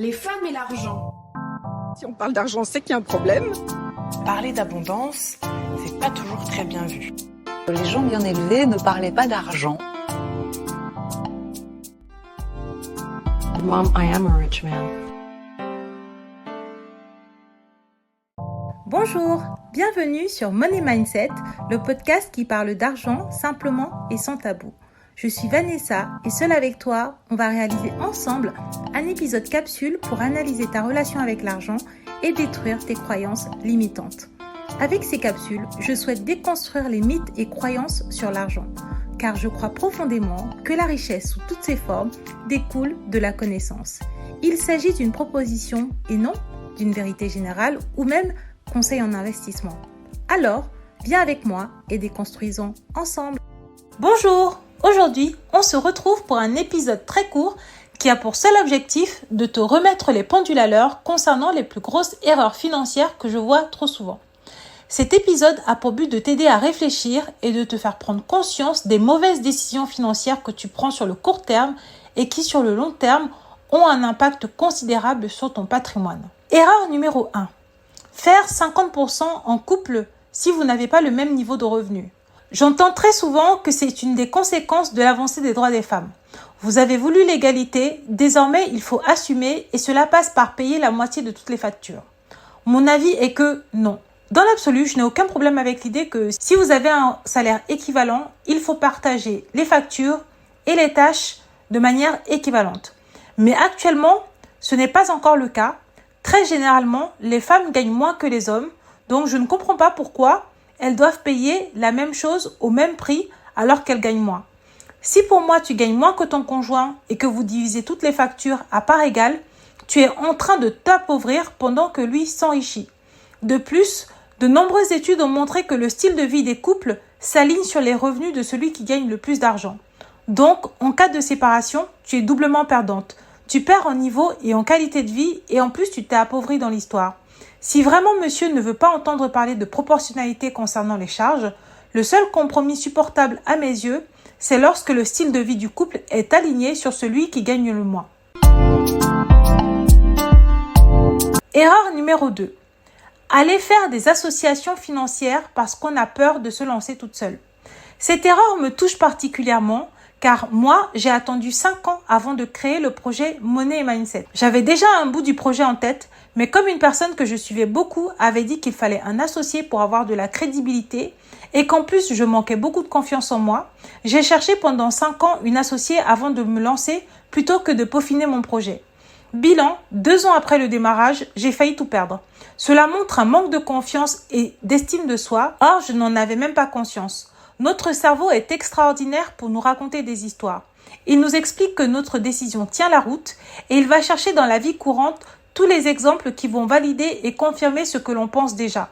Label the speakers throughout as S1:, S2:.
S1: Les femmes et l'argent.
S2: Si on parle d'argent, c'est qu'il y a un problème.
S3: Parler d'abondance, c'est pas toujours très bien vu.
S4: Les gens bien élevés ne parlaient pas d'argent.
S3: Mom, I am a rich man.
S5: Bonjour, bienvenue sur Money Mindset, le podcast qui parle d'argent simplement et sans tabou. Je suis Vanessa et seule avec toi, on va réaliser ensemble un épisode capsule pour analyser ta relation avec l'argent et détruire tes croyances limitantes. Avec ces capsules, je souhaite déconstruire les mythes et croyances sur l'argent, car je crois profondément que la richesse sous toutes ses formes découle de la connaissance. Il s'agit d'une proposition et non d'une vérité générale ou même conseil en investissement. Alors, viens avec moi et déconstruisons ensemble. Bonjour! Aujourd'hui, on se retrouve pour un épisode très court qui a pour seul objectif de te remettre les pendules à l'heure concernant les plus grosses erreurs financières que je vois trop souvent. Cet épisode a pour but de t'aider à réfléchir et de te faire prendre conscience des mauvaises décisions financières que tu prends sur le court terme et qui sur le long terme ont un impact considérable sur ton patrimoine. Erreur numéro 1. Faire 50% en couple si vous n'avez pas le même niveau de revenu. J'entends très souvent que c'est une des conséquences de l'avancée des droits des femmes. Vous avez voulu l'égalité, désormais il faut assumer et cela passe par payer la moitié de toutes les factures. Mon avis est que non. Dans l'absolu, je n'ai aucun problème avec l'idée que si vous avez un salaire équivalent, il faut partager les factures et les tâches de manière équivalente. Mais actuellement, ce n'est pas encore le cas. Très généralement, les femmes gagnent moins que les hommes, donc je ne comprends pas pourquoi elles doivent payer la même chose au même prix alors qu'elles gagnent moins. Si pour moi tu gagnes moins que ton conjoint et que vous divisez toutes les factures à part égale, tu es en train de t'appauvrir pendant que lui s'enrichit. De plus, de nombreuses études ont montré que le style de vie des couples s'aligne sur les revenus de celui qui gagne le plus d'argent. Donc, en cas de séparation, tu es doublement perdante. Tu perds en niveau et en qualité de vie et en plus tu t'es appauvri dans l'histoire. Si vraiment monsieur ne veut pas entendre parler de proportionnalité concernant les charges, le seul compromis supportable à mes yeux, c'est lorsque le style de vie du couple est aligné sur celui qui gagne le moins. Erreur numéro 2. Aller faire des associations financières parce qu'on a peur de se lancer toute seule. Cette erreur me touche particulièrement car moi, j'ai attendu 5 ans avant de créer le projet Money Mindset. J'avais déjà un bout du projet en tête, mais comme une personne que je suivais beaucoup avait dit qu'il fallait un associé pour avoir de la crédibilité et qu'en plus je manquais beaucoup de confiance en moi, j'ai cherché pendant 5 ans une associée avant de me lancer plutôt que de peaufiner mon projet. Bilan, 2 ans après le démarrage, j'ai failli tout perdre. Cela montre un manque de confiance et d'estime de soi. Or, je n'en avais même pas conscience. Notre cerveau est extraordinaire pour nous raconter des histoires. Il nous explique que notre décision tient la route et il va chercher dans la vie courante tous les exemples qui vont valider et confirmer ce que l'on pense déjà.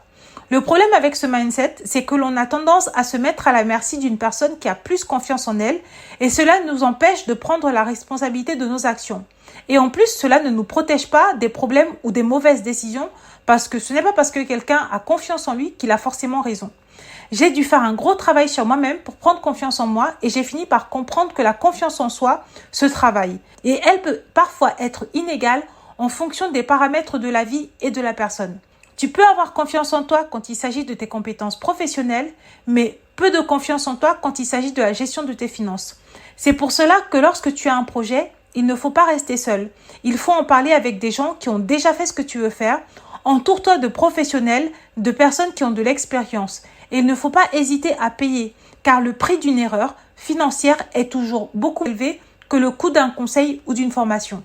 S5: Le problème avec ce mindset, c'est que l'on a tendance à se mettre à la merci d'une personne qui a plus confiance en elle et cela nous empêche de prendre la responsabilité de nos actions. Et en plus, cela ne nous protège pas des problèmes ou des mauvaises décisions parce que ce n'est pas parce que quelqu'un a confiance en lui qu'il a forcément raison. J'ai dû faire un gros travail sur moi-même pour prendre confiance en moi et j'ai fini par comprendre que la confiance en soi se travaille. Et elle peut parfois être inégale en fonction des paramètres de la vie et de la personne. Tu peux avoir confiance en toi quand il s'agit de tes compétences professionnelles, mais peu de confiance en toi quand il s'agit de la gestion de tes finances. C'est pour cela que lorsque tu as un projet, il ne faut pas rester seul. Il faut en parler avec des gens qui ont déjà fait ce que tu veux faire. Entoure-toi de professionnels, de personnes qui ont de l'expérience. Et il ne faut pas hésiter à payer, car le prix d'une erreur financière est toujours beaucoup plus élevé que le coût d'un conseil ou d'une formation.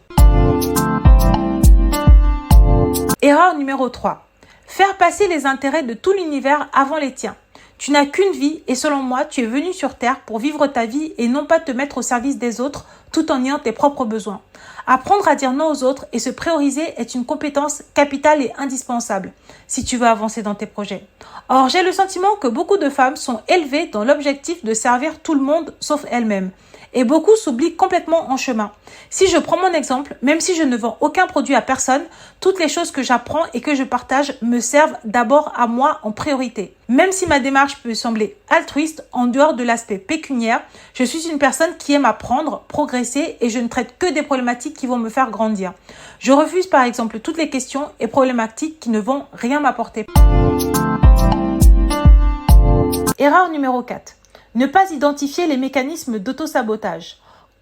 S5: Erreur numéro 3. Faire passer les intérêts de tout l'univers avant les tiens. Tu n'as qu'une vie et selon moi, tu es venu sur Terre pour vivre ta vie et non pas te mettre au service des autres tout en ayant tes propres besoins. Apprendre à dire non aux autres et se prioriser est une compétence capitale et indispensable si tu veux avancer dans tes projets. Or, j'ai le sentiment que beaucoup de femmes sont élevées dans l'objectif de servir tout le monde sauf elles-mêmes. et beaucoup s'oublient complètement en chemin. Si je prends mon exemple, même si je ne vends aucun produit à personne, toutes les choses que j'apprends et que je partage me servent d'abord à moi en priorité. Même si ma démarche peut sembler altruiste, en dehors de l'aspect pécuniaire, je suis une personne qui aime apprendre, progresser et je ne traite que des problématiques qui vont me faire grandir. Je refuse par exemple toutes les questions et problématiques qui ne vont rien m'apporter. Erreur numéro 4. Ne pas identifier les mécanismes d'auto-sabotage.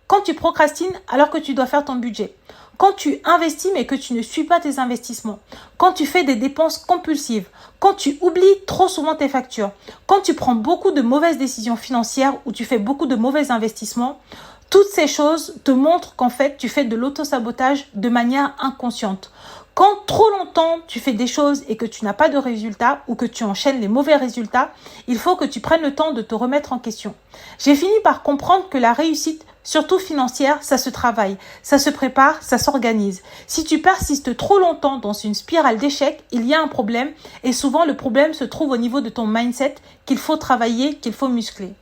S5: Quand tu procrastines alors que tu dois faire ton budget. Quand tu investis mais que tu ne suis pas tes investissements. Quand tu fais des dépenses compulsives. Quand tu oublies trop souvent tes factures. Quand tu prends beaucoup de mauvaises décisions financières ou tu fais beaucoup de mauvais investissements. Toutes ces choses te montrent qu'en fait, tu fais de l'auto-sabotage de manière inconsciente. Quand trop longtemps tu fais des choses et que tu n'as pas de résultats ou que tu enchaînes les mauvais résultats, il faut que tu prennes le temps de te remettre en question. J'ai fini par comprendre que la réussite, surtout financière, ça se travaille, ça se prépare, ça s'organise. Si tu persistes trop longtemps dans une spirale d'échecs, il y a un problème et souvent le problème se trouve au niveau de ton mindset qu'il faut travailler, qu'il faut muscler.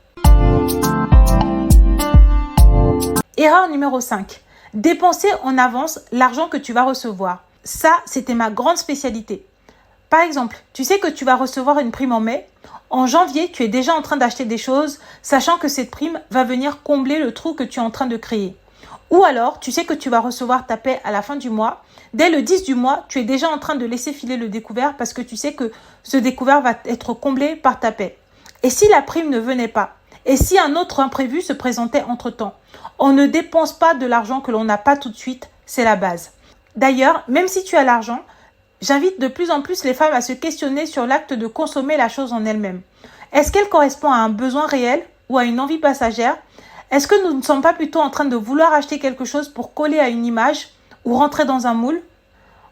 S5: Erreur numéro 5. Dépenser en avance l'argent que tu vas recevoir. Ça, c'était ma grande spécialité. Par exemple, tu sais que tu vas recevoir une prime en mai. En janvier, tu es déjà en train d'acheter des choses, sachant que cette prime va venir combler le trou que tu es en train de créer. Ou alors, tu sais que tu vas recevoir ta paie à la fin du mois. Dès le 10 du mois, tu es déjà en train de laisser filer le découvert parce que tu sais que ce découvert va être comblé par ta paie. Et si la prime ne venait pas? Et si un autre imprévu se présentait entre-temps? On ne dépense pas de l'argent que l'on n'a pas tout de suite, c'est la base. D'ailleurs, même si tu as l'argent, j'invite de plus en plus les femmes à se questionner sur l'acte de consommer la chose en elle-même. Est-ce qu'elle correspond à un besoin réel ou à une envie passagère? Est-ce que nous ne sommes pas plutôt en train de vouloir acheter quelque chose pour coller à une image ou rentrer dans un moule?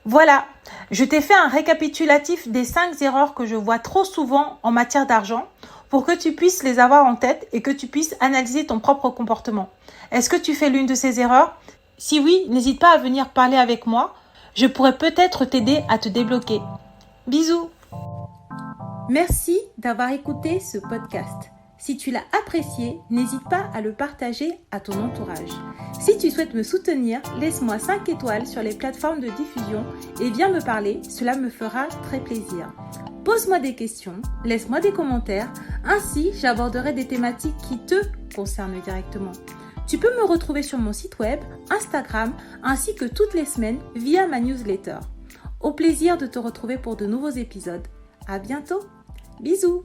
S5: Voilà, je t'ai fait un récapitulatif des 5 erreurs que je vois trop souvent en matière d'argent pour que tu puisses les avoir en tête et que tu puisses analyser ton propre comportement. Est-ce que tu fais l'une de ces erreurs? Si oui, n'hésite pas à venir parler avec moi. Je pourrais peut-être t'aider à te débloquer. Bisous.
S1: Merci d'avoir écouté ce podcast. Si tu l'as apprécié, n'hésite pas à le partager à ton entourage. Si tu souhaites me soutenir, laisse-moi 5 étoiles sur les plateformes de diffusion et viens me parler, cela me fera très plaisir. Pose-moi des questions, laisse-moi des commentaires, ainsi j'aborderai des thématiques qui te concernent directement. Tu peux me retrouver sur mon site web, Instagram, ainsi que toutes les semaines via ma newsletter. Au plaisir de te retrouver pour de nouveaux épisodes. À bientôt. Bisous.